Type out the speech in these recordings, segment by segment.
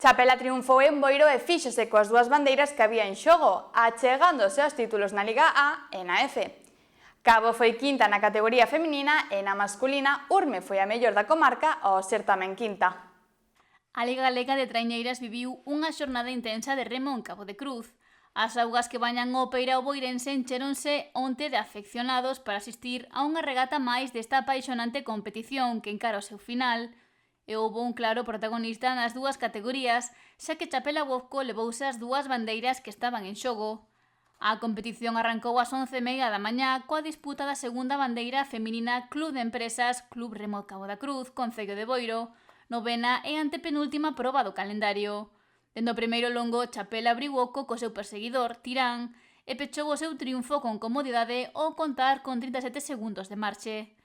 Chapela triunfou en Boiro e fíxose coas dúas bandeiras que había en xogo, achegándose aos títulos na Liga A e na F. Cabo foi quinta na categoría feminina e na masculina Urme foi a mellor da comarca ao ser tamén quinta. A Liga Galega de Traiñeiras viviu unha xornada intensa de remo en Cabo de Cruz. As augas que bañan o peirao boirense encheronse onte de afeccionados para asistir a unha regata máis desta apaixonante competición que encara o seu final. E houbo un claro protagonista nas dúas categorías, xa que Chapela Bozco levouse as dúas bandeiras que estaban en xogo. A competición arrancou ás 11:30 da mañá coa disputa da segunda bandeira feminina Club de Empresas Club Remo Cabo da Cruz, concello de Boiro, novena e antepenúltima proba do calendario. Dende o primeiro longo, Chapela abriu oco co seu perseguidor, Tirán, e pechou o seu triunfo con comodidade ao contar con 37 segundos de marche.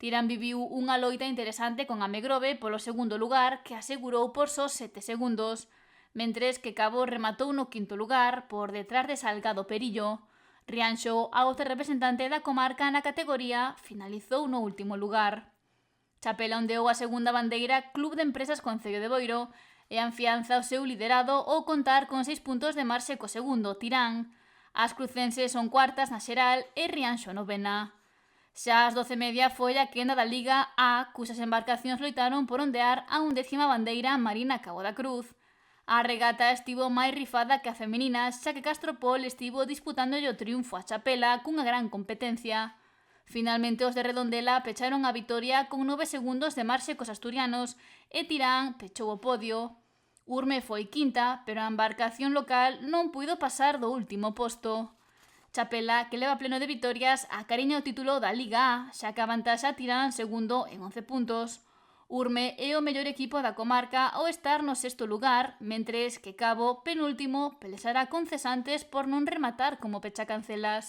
Tirán viviu unha loita interesante con Amegrove polo segundo lugar, que asegurou por só 7 segundos, mentres que Cabo rematou no quinto lugar por detrás de Salgado Perillo. Rianxo, a outra representante da comarca na categoría, finalizou no último lugar. Chapela ondeou a segunda bandeira Club de Empresas Concello de Boiro e afianza o seu liderado ao contar con 6 puntos de marxe co segundo, Tirán. As crucenses son cuartas na xeral e Rianxo novena. Xa ás 12:30 foi a quenda da Liga A, cusas embarcacións loitaron por ondear a 11ª bandeira marina Cabo da Cruz. A regata estivo máis rifada que a feminina, xa que Castropol estivo disputándolle o triunfo a Chapela cunha gran competencia. Finalmente os de Redondela pecharon a vitoria con 9 segundos de marxe cos asturianos e Tirán pechou o podio. Urme foi quinta, pero a embarcación local non puido pasar do último posto. Chapela, que leva pleno de vitorias, acariña o título da Liga A, xa que a vantaxa Tirán segundo en 11 puntos. Urme é o mellor equipo da comarca ao estar no sexto lugar, mentres que Cabo, penúltimo, pelexará con cesantes por non rematar como pechacancelas.